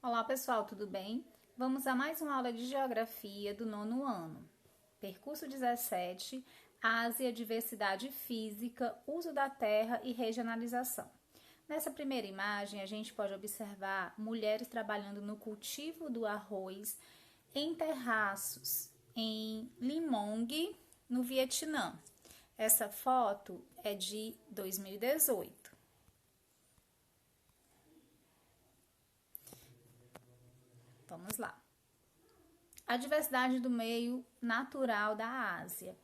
Olá pessoal, tudo bem? Vamos a mais uma aula de Geografia do nono ano. Percurso 17, Ásia, Diversidade Física, Uso da Terra e Regionalização. Nessa primeira imagem, a gente pode observar mulheres trabalhando no cultivo do arroz em terraços em Limong, no Vietnã. Essa foto é de 2018. Vamos lá. A diversidade do meio natural da Ásia.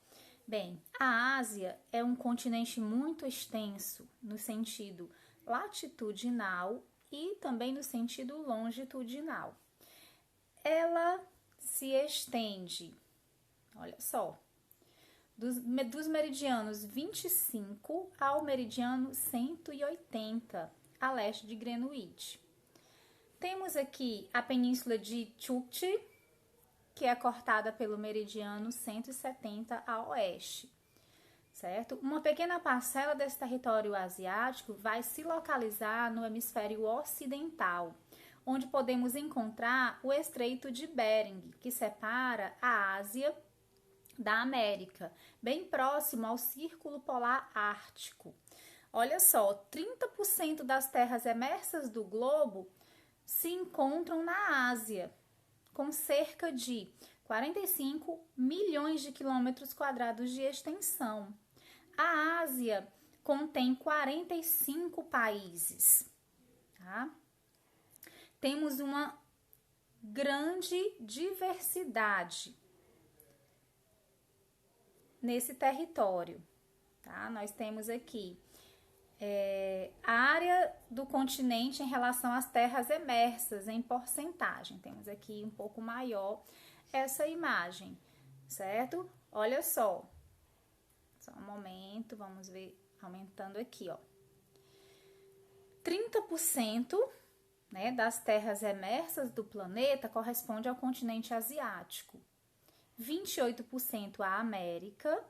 Bem, a Ásia é um continente muito extenso no sentido latitudinal e também no sentido longitudinal. Ela se estende, olha só, dos meridianos 25 ao meridiano 180, a leste de Greenwich. Temos aqui a península de Chukchi, que é cortada pelo meridiano 170 a oeste, certo? Uma pequena parcela desse território asiático vai se localizar no hemisfério ocidental, onde podemos encontrar o Estreito de Bering, que separa a Ásia da América, bem próximo ao Círculo Polar Ártico. Olha só, 30% das terras emersas do globo se encontram na Ásia, com cerca de 45 milhões de quilômetros quadrados de extensão. A Ásia contém 45 países, tá? Temos uma grande diversidade nesse território, tá? Nós temos aqui a área do continente em relação às terras emersas em porcentagem. Temos aqui um pouco maior essa imagem, certo? Olha só. Só um momento, vamos ver, aumentando aqui, ó. 30%, né, das terras emersas do planeta corresponde ao continente asiático. 28% à América,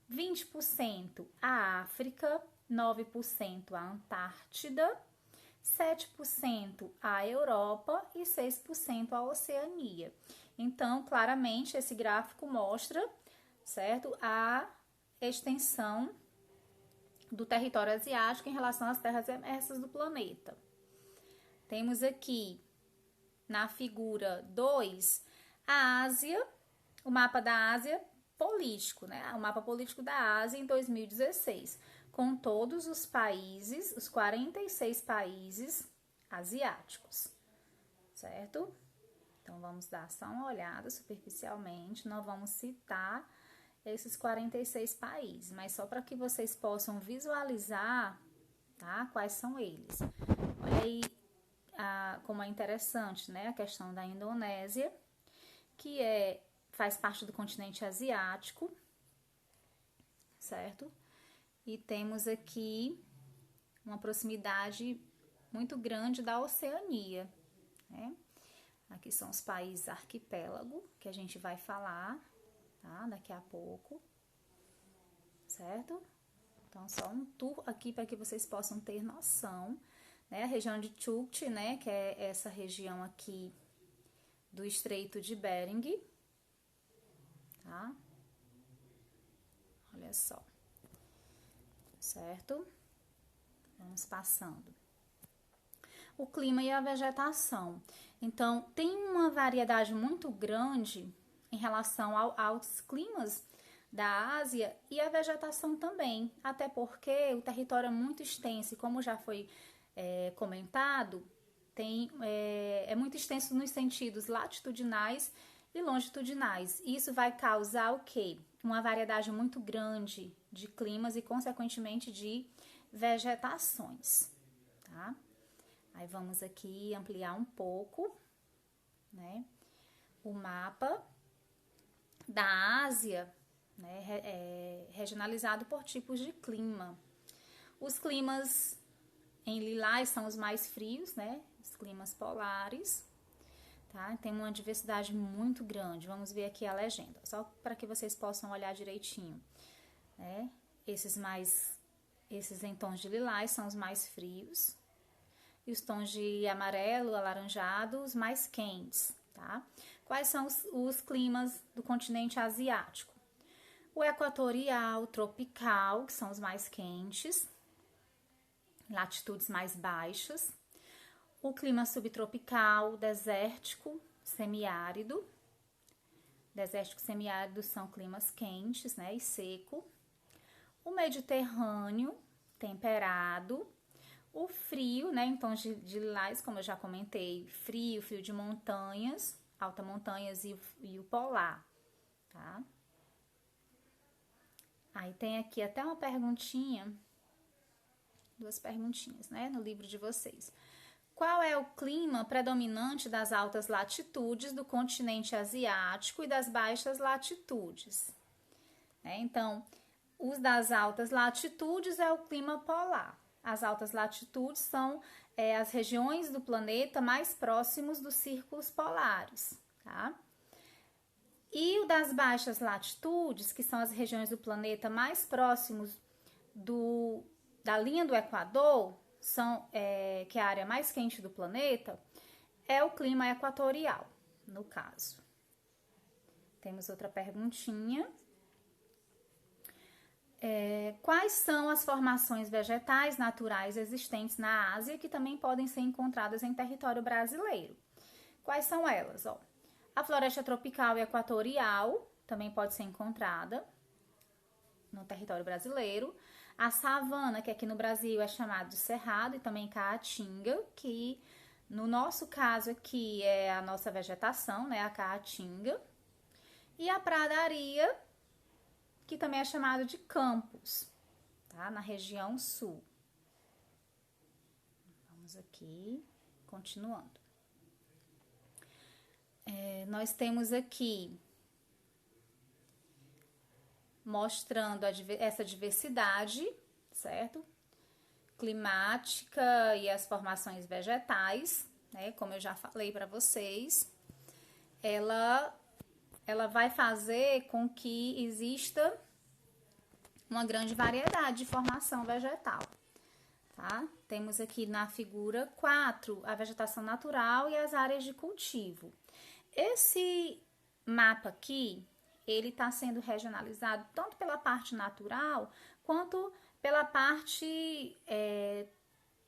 20% à África, 9% à Antártida, 7% à Europa e 6% à Oceania. Então, claramente, esse gráfico mostra, certo, a extensão do território asiático em relação às terras emersas do planeta. Temos aqui, na figura 2, a Ásia, o mapa da Ásia político, né? O mapa político da Ásia em 2016, com todos os países, os 46 países asiáticos, certo? Então, vamos dar só uma olhada superficialmente, não vamos citar esses 46 países, mas só para que vocês possam visualizar, tá? Quais são eles. Olha aí como é interessante, né? A questão da Indonésia, que faz parte do continente asiático, certo? E temos aqui uma proximidade muito grande da Oceania, né? Aqui são os países arquipélago, que a gente vai falar, tá? Daqui a pouco, certo? Então, só um tour aqui para que vocês possam ter noção, né? A região de Chukchi, né? Que é essa região aqui do Estreito de Bering, tá? Olha só, certo? Vamos passando. O clima e a vegetação. Então, tem uma variedade muito grande em relação aos climas da Ásia e a vegetação também, até porque o território é muito extenso e como já foi comentado, é muito extenso nos sentidos latitudinais e longitudinais. Isso vai causar o quê? Uma variedade muito grande de climas e, consequentemente, de vegetações, tá? Aí vamos aqui ampliar um pouco, né? O mapa da Ásia, né? Regionalizado por tipos de clima. Os climas em lilás são os mais frios, né? Os climas polares. Tá? Tem uma diversidade muito grande. Vamos ver aqui a legenda, só para que vocês possam olhar direitinho, né? Esses em tons de lilás são os mais frios. e os tons de amarelo, alaranjado, os mais quentes, tá? Quais são os climas do continente asiático? O equatorial, tropical, que são os mais quentes, latitudes mais baixas. O clima subtropical, desértico, semiárido. Desértico e semiárido são climas quentes, né, e seco. O mediterrâneo, temperado. O frio, né, em tons de lilás, como eu já comentei, frio de montanhas, altas montanhas e o polar, tá? Aí tem aqui até uma perguntinha, duas perguntinhas, né, no livro de vocês. Qual é o clima predominante das altas latitudes do continente asiático e das baixas latitudes? Então, os das altas latitudes é o clima polar. As altas latitudes são as regiões do planeta mais próximos dos círculos polares, tá? E o das baixas latitudes, que são as regiões do planeta mais próximos da linha do Equador, que é a área mais quente do planeta, é o clima equatorial, no caso. Temos outra perguntinha. Quais são as formações vegetais naturais existentes na Ásia que também podem ser encontradas em território brasileiro? Quais são elas? A floresta tropical e equatorial também pode ser encontrada no território brasileiro. A savana, que aqui no Brasil é chamada de cerrado, e também caatinga, que no nosso caso aqui é a nossa vegetação, né, a caatinga. E a pradaria, que também é chamado de campos, tá? Na região sul. Vamos aqui, continuando. Nós temos aqui, mostrando essa diversidade, certo? Climática e as formações vegetais, né? Como eu já falei para vocês, ela vai fazer com que exista uma grande variedade de formação vegetal, tá? Temos aqui na figura 4 a vegetação natural e as áreas de cultivo. Esse mapa aqui, ele está sendo regionalizado tanto pela parte natural quanto pela parte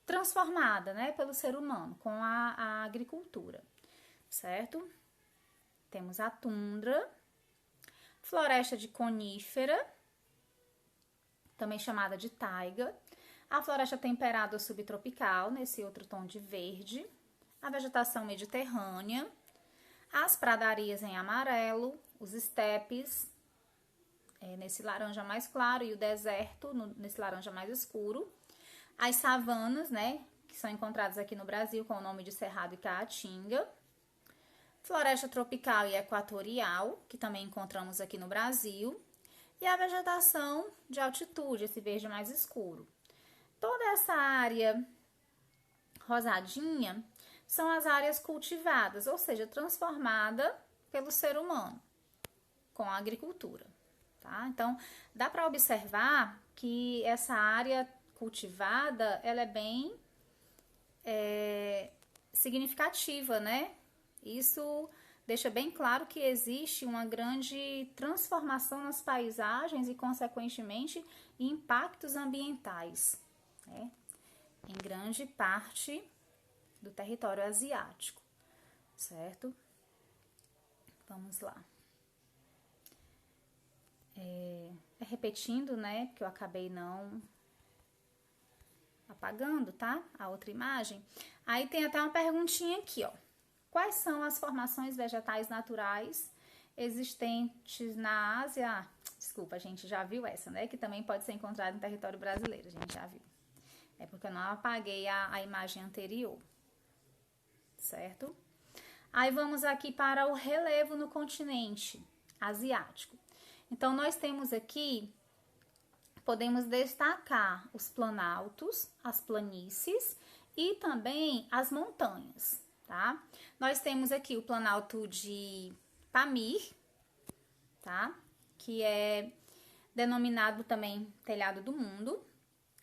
transformada, né, pelo ser humano com a agricultura, certo? Temos a tundra, floresta de conífera, também chamada de taiga, a floresta temperada ou subtropical, nesse outro tom de verde, a vegetação mediterrânea, as pradarias em amarelo, os estepes, nesse laranja mais claro, e o deserto, nesse laranja mais escuro, as savanas, né, que são encontradas aqui no Brasil com o nome de cerrado e caatinga, floresta tropical e equatorial, que também encontramos aqui no Brasil, e a vegetação de altitude, esse verde mais escuro. Toda essa área rosadinha são as áreas cultivadas, ou seja, transformada pelo ser humano com a agricultura, tá? Então, dá para observar que essa área cultivada, ela é bem significativa, né? Isso deixa bem claro que existe uma grande transformação nas paisagens e, consequentemente, impactos ambientais, né, em grande parte do território asiático, certo? Vamos lá. Repetindo, né, porque eu acabei não apagando, tá? A outra imagem. Aí tem até uma perguntinha aqui, ó. Quais são as formações vegetais naturais existentes na Ásia? Desculpa, a gente já viu essa, né? Que também pode ser encontrada no território brasileiro, a gente já viu. É porque eu não apaguei a imagem anterior, certo? Aí vamos aqui para o relevo no continente asiático. Então, nós temos aqui, podemos destacar os planaltos, as planícies e também as montanhas, tá? Nós temos aqui o planalto de Pamir, tá? Que é denominado também telhado do mundo.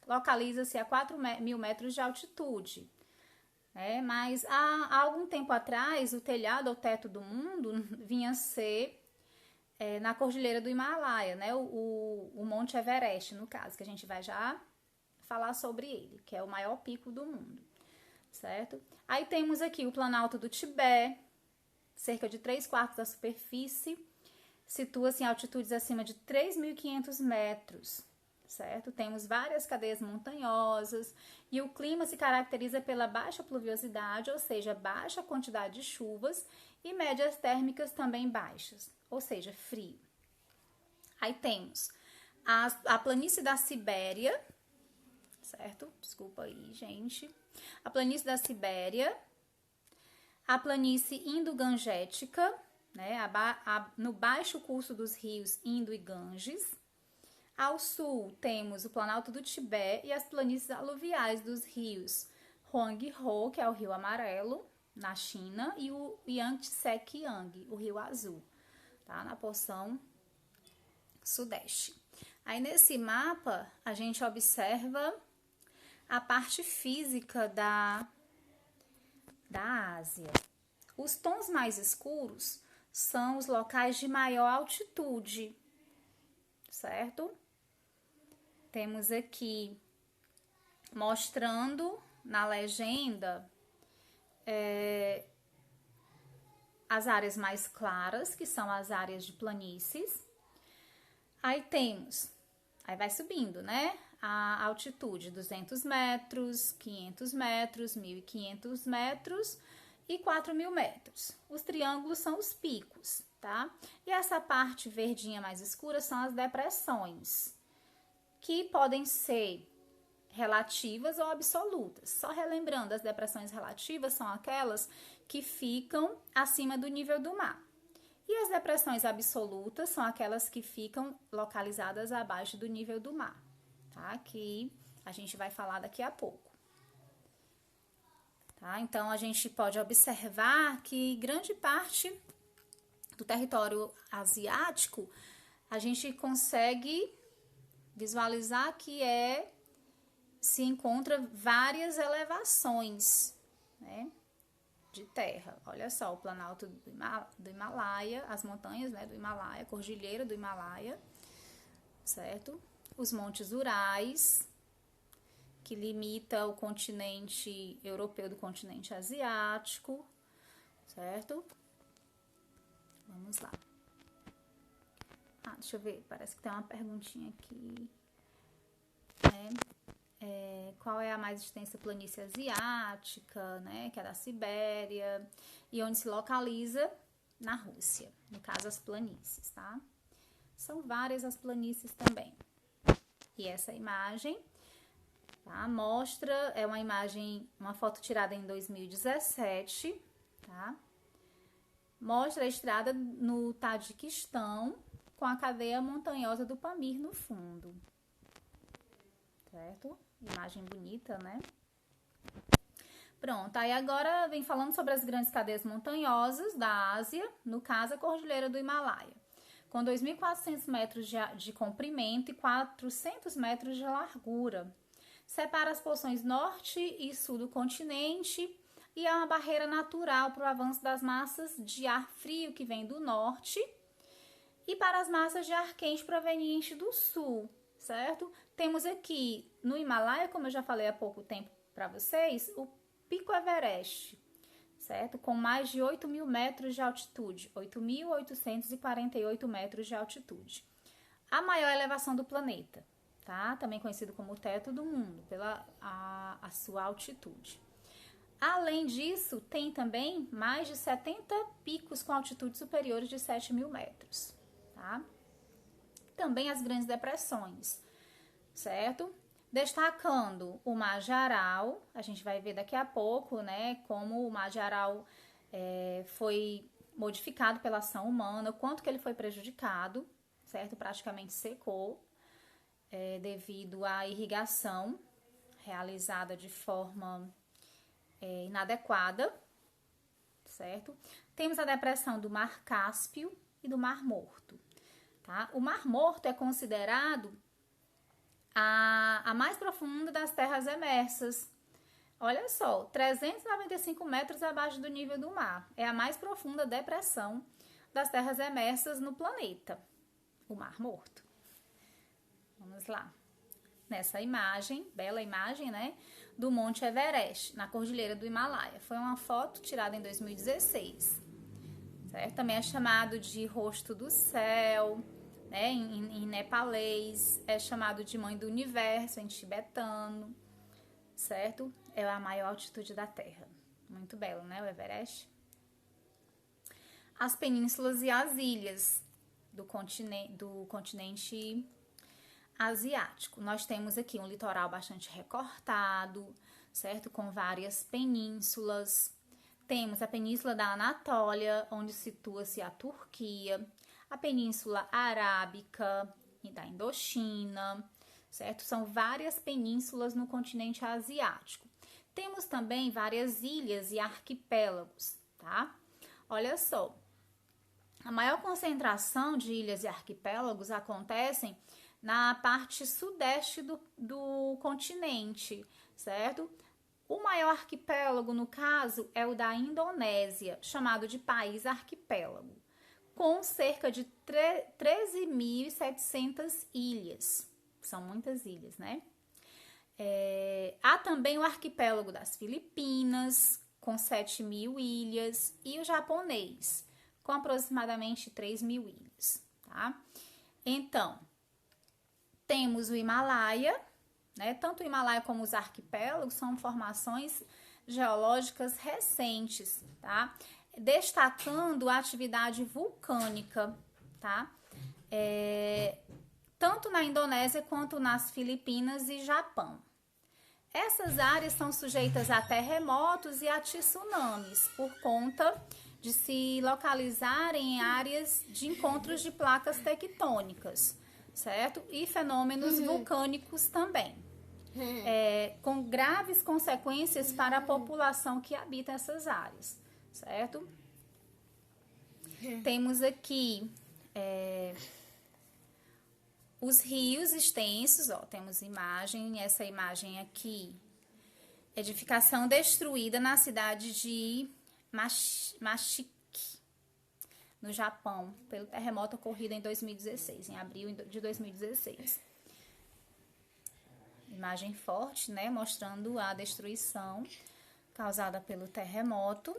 Localiza-se a 4.000 metros de altitude, Mas há algum tempo atrás, o telhado ou teto do mundo vinha a ser na Cordilheira do Himalaia, né? O Monte Everest, no caso, que a gente vai já falar sobre ele, que é o maior pico do mundo, certo? Aí temos aqui o Planalto do Tibete, cerca de 3/4 da superfície, situa-se em altitudes acima de 3.500 metros, certo? Temos várias cadeias montanhosas e o clima se caracteriza pela baixa pluviosidade, ou seja, baixa quantidade de chuvas e médias térmicas também baixas, ou seja, frio. Aí temos a planície da Sibéria, certo? Desculpa aí, gente. A planície da Sibéria, a planície indo-gangética, né? No baixo curso dos rios Indo e Ganges. Ao sul, temos o Planalto do Tibete e as planícies aluviais dos rios Huanghe-ho, que é o Rio Amarelo, na China, e o Yangtze-Kiang, o Rio Azul, tá? Na porção sudeste. Aí, nesse mapa, a gente observa a parte física da Ásia. Os tons mais escuros são os locais de maior altitude, certo? Temos aqui mostrando na legenda as áreas mais claras, que são as áreas de planícies. Aí vai subindo, né? A altitude, 200 metros, 500 metros, 1.500 metros e 4.000 metros. Os triângulos são os picos, tá? E essa parte verdinha mais escura são as depressões, que podem ser relativas ou absolutas. Só relembrando, as depressões relativas são aquelas que ficam acima do nível do mar. E as depressões absolutas são aquelas que ficam localizadas abaixo do nível do mar, tá? Que a gente vai falar daqui a pouco. Tá? Então, a gente pode observar que grande parte do território asiático, a gente consegue visualizar que se encontra várias elevações, né, de terra. Olha só, o Planalto do Himalaia, as montanhas, né, do Himalaia, a Cordilheira do Himalaia, certo? Os Montes Urais, que limita o continente europeu do continente asiático, certo? Vamos lá. Deixa eu ver, parece que tem uma perguntinha aqui. Qual é a mais extensa planície asiática, né? Que é da Sibéria, e onde se localiza na Rússia, no caso as planícies, tá? São várias as planícies também. E essa imagem, tá? Mostra, é uma imagem, uma foto tirada em 2017, tá? Mostra a estrada no Tajiquistão com a cadeia montanhosa do Pamir no fundo, certo? Imagem bonita, né? Pronto, aí agora vem falando sobre as grandes cadeias montanhosas da Ásia, no caso a Cordilheira do Himalaia, com 2.400 metros de comprimento e 400 metros de largura. Separa as porções norte e sul do continente e é uma barreira natural para o avanço das massas de ar frio que vem do norte e para as massas de ar quente provenientes do sul, certo? Temos aqui no Himalaia, como eu já falei há pouco tempo para vocês, o Pico Everest, certo? Com mais de 8.000 metros de altitude, 8.848 metros de altitude. A maior elevação do planeta, tá? Também conhecido como o teto do mundo, pela a sua altitude. Além disso, tem também mais de 70 picos com altitudes superiores de 7.000 metros, tá? Também as grandes depressões, certo? Destacando o Mar de Aral, a gente vai ver daqui a pouco, né, como o Mar de Aral foi modificado pela ação humana, o quanto que ele foi prejudicado, certo? Praticamente secou, devido à irrigação realizada de forma inadequada, certo? Temos a depressão do Mar Cáspio e do Mar Morto, tá? O Mar Morto é considerado a mais profunda das terras emersas. olha só, 395 metros abaixo do nível do mar. É a mais profunda depressão das terras emersas no planeta, o Mar Morto. Vamos lá. Nessa imagem, bela imagem, né, do Monte Everest, na Cordilheira do Himalaia. Foi uma foto tirada em 2016, certo? Também é chamado de rosto do céu, né, em nepalês, é chamado de mãe do universo em tibetano, certo? É a maior altitude da Terra. Muito belo, né, o Everest? As penínsulas e as ilhas do continente asiático. Nós temos aqui um litoral bastante recortado, certo? Com várias penínsulas. Temos a Península da Anatólia, onde situa-se a Turquia, a Península Arábica e da Indochina, certo? São várias penínsulas no continente asiático. Temos também várias ilhas e arquipélagos, tá? Olha só, a maior concentração de ilhas e arquipélagos acontecem na parte sudeste do continente, certo? O maior arquipélago, no caso, é o da Indonésia, chamado de país arquipélago, com cerca de 13.700 ilhas. São muitas ilhas, né? Há também o arquipélago das Filipinas, com 7.000 ilhas, e o japonês, com aproximadamente 3.000 ilhas, tá? Então, temos o Himalaia, né? Tanto o Himalaia como os arquipélagos são formações geológicas recentes, tá? Destacando a atividade vulcânica, tá? Tanto na Indonésia quanto nas Filipinas e Japão. Essas áreas são sujeitas a terremotos e a tsunamis por conta de se localizarem em áreas de encontros de placas tectônicas, certo? E fenômenos vulcânicos também, com graves consequências para a população que habita essas áreas, certo? Temos aqui os rios extensos, ó, temos imagem, essa imagem aqui, edificação destruída na cidade de Mashiki, no Japão, pelo terremoto ocorrido em 2016, em abril de 2016. Imagem forte, né, mostrando a destruição causada pelo terremoto,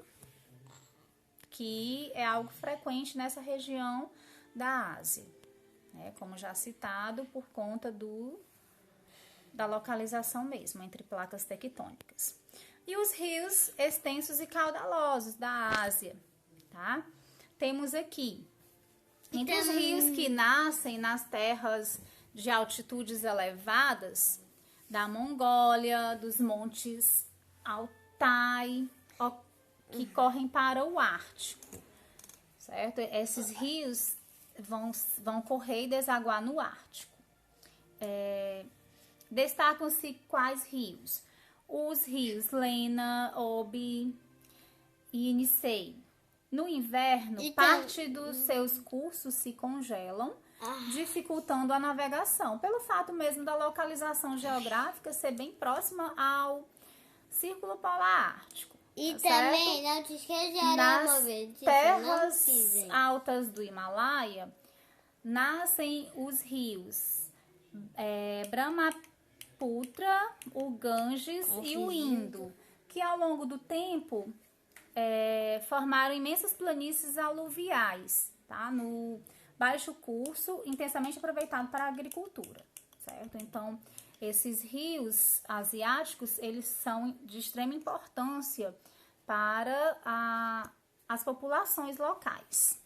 que é algo frequente nessa região da Ásia, né, como já citado, por conta da localização mesmo, entre placas tectônicas. E os rios extensos e caudalosos da Ásia, tá? Temos aqui, entre os rios que nascem nas terras de altitudes elevadas, da Mongólia, dos montes Altai, que correm para o Ártico, certo? Esses rios vão correr e desaguar no Ártico. Destacam-se quais rios? Os rios Lena, Obi e Yenisei. No inverno, parte dos seus cursos se congelam, dificultando a navegação, pelo fato mesmo da localização geográfica ser bem próxima ao Círculo Polar Ártico. E tá também, certo? não te esqueça Nas terras altas do Himalaia, nascem os rios Brahmaputra, o Ganges e o Indo, que ao longo do tempo formaram imensas planícies aluviais, tá? No baixo curso, intensamente aproveitado para a agricultura, certo? Então, esses rios asiáticos, eles são de extrema importância para as populações locais.